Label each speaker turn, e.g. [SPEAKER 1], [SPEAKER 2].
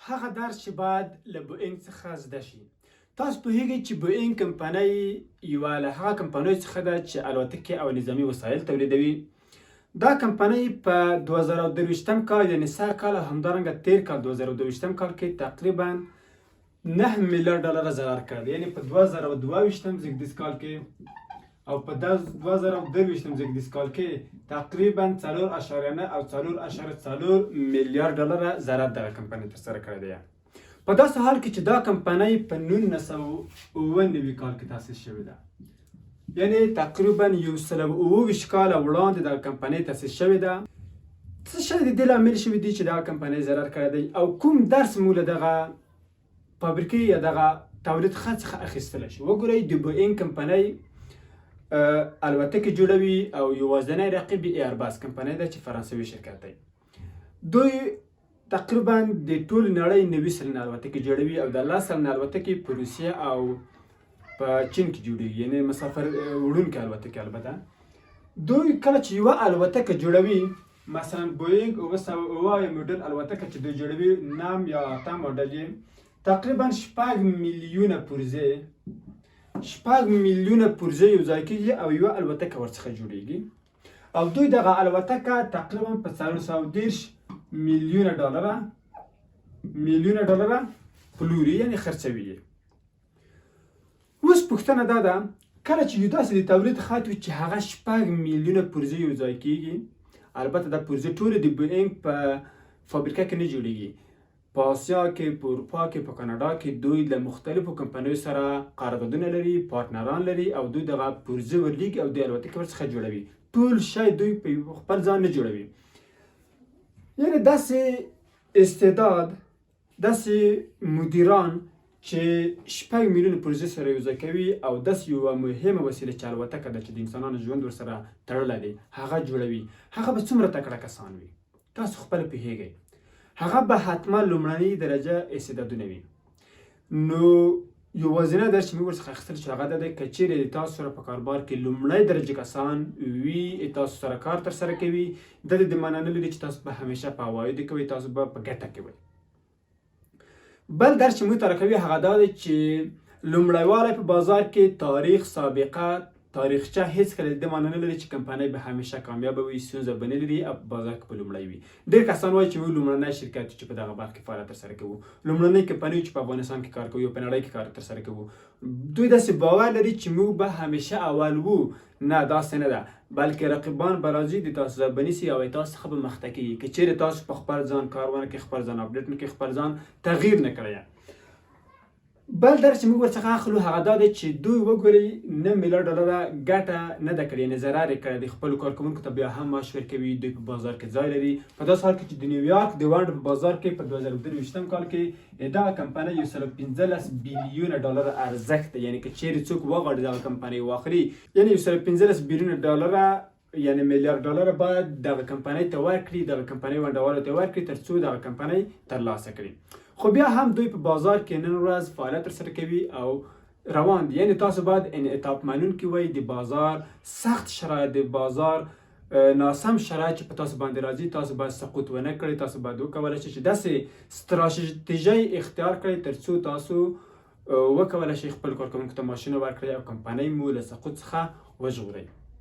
[SPEAKER 1] هغه درس چې باید له بوئینګ څخه زده شي. تاسو پوهیږئ چې بوئینګ کمپنۍ یوه له هغه کمپنیو څخه ده چې الوتکې او نظامي وسایل تولیدوي. دا کمپنۍ په 2023 کال یعنې سږ کال او همدارنګه تیر کال 2022 کال کې تقریبا 9 میلیارډ ډالره ضرر کړی، یعنې په 2022 زیږدیز کال کې او په 2023 زیږدیز کال کې تقریبا 4.9 او 4.4 میلیارډ ډالره ضرر دغه کمپنۍ ترسره کړی دی. په داسې حال کې چې دا کمپنۍ په 1999 کال کې تاسیس شوې ده، یعنې تقریبا 127 کاله وړاندې دغه کمپنۍ تاسیس شوې ده. څه شی د دې لامل شوي دي چې دغه کمپنۍ ضرر کړی دی او کوم درس مو له دغه فابریکې یا دغه تولید خط څخه اخیستلی شي؟ وګورئ، د بوئینګ کمپنۍ الوتکې جوړوي او یوازینی رقیب یې ایرباس کمپنۍ ده چې فرانسوي شرکت دی. دوی تقریبا د ټول نړۍ 90 سلنه الوتکې جوړوي او د 10 سلنه الوتکې په روسیه او په چین کې جوړیږي، یعنې مسافر وړونکې الوتکې. البته دوی کله چې یوه الوتکه جوړوي، مثلا بوئینګ 907 موډل الوتکه چې دوی جوړوي، 9 یا 8 موډل یې تقریبا 6 میلیونه پرزې یو ځای کېږي او یوه الوتکه ورڅخه جوړیږي او دوی دغه الوتکه تقریبا په 410 میلیونه ډالره پلوري، یعنې خرڅوي یې. اوس پوښتنه دا ده، کله چې یو داسې د تولید خط وي چې هغه 6 میلیونه پرزې یو ځای کېږي، البته دا پرزې ټولې د بوئینګ په فابریکه کې نه جوړیږي. په آسیا کې، په اروپا کې، په کاناډا کې دوی له مختلفو کمپنیو سره قراردادونه لري، پارتنران لري او دوی دغه پرزې ورلیږي او د الوتکې ورڅخه جوړوي. ټول شی دوی په خپل ځان نه جوړوي. یعنې داسې استعداد، داسې مدیران چې 6 میلیونه پرزې سره یو ځای کوي او داسې یوه مهمه وسیله چې الوتکه ده چې د انسانانو ژوند ورسره تړلی دی هغه جوړوي، هغه به څومره تکړه کسان وي؟ تاسو خپله پوهیږئ. هغه به حتما لومړنۍ درجه استعدادونه وي. نو یوازینی درس چې موږ ورڅخه اخیستل چې هغه دا دی، که چیرې د تاسو سره په کاروبار کې لومړۍ درجه کسان وي، تاسو سره کار ترسره کوي، دا د دې معنا نه لري چې تاسو به همیشه په عوایدو کوئ، تاسو به په ګټه کې وئ. بل درس چې موږ ته راکوي هغه دا دی چې لومړیوالی په بازار کې تاریخ، سابقه، تاریخچه هیڅکله د دې معنا نه لري چې کمپنۍ به همیشه کامیابه وي، ستونزه به نه لري او په بازار کې به لومړی وي. ډېر کسان وایي چې موږ لومړنی شرکت چې په دغه برخه کې فعالیت ترسره کوو، لومړنۍ کمپنۍ چې په افغانستان کې کار کوي او په نړۍ کې کار ترسره کوو. دوی داسې باور لري چې موږ به همیشه اول وو. نه، داسې نه ده، بلکې رقیبان به راځي د تاسو ځای به نیسي او تاسو څخه به مخته کېږي که چیرې تاسو په خپل ځان کار ونه کړئ، خپل ځان اپډیټ نه کړئ، خپل ځان تغییر نه کړئ. بل درس چې موږ ورڅخه اخلو هغه دا دی چې دوی وګورئ 9 میلیارډ ډالره ګټه نه ده کړې، یعنې ضرر یې کړی دی. خپلو کارکوونکو ته بیا هم معاش ورکوي، دوی په بازار کې ځای لري. په داسې حال کې چې د نیویارک د ونډو په بازار کې په 2023 کال کې دغه کمپنۍ 115 بیلیونه ډالره ارزښت دی، یعنې که چیرې څوک وغواړي دغه کمپنۍ واخلي، یعنې 115 بیلیونه ډالره یعنې میلیارډ ډالره باید دغه کمپنۍ ته ورکړي، دغه کمپنۍ ونډوالو ته ورکړي تر څو دغه کمپنۍ ترلاسه کړي. خو بیا هم دوی په بازار کې نن ورځ فعالیت ترسره کوي او روان دي. یعنې تاسو باید انعطاف منونکي وئ. د بازار سخت شرایط، د بازار ناسم شرایط چې په تاسو باندې راځي، تاسو باید سقوط ونه کړئ. تاسو باید وکولی شئ چې داسې ستراتیژۍ اختیار کړئ تر څو تاسو وکولی شئ خپل کارکوونکو ته معاشونه ورکړئ او کمپنۍ مو له سقوط څخه وژغورئ.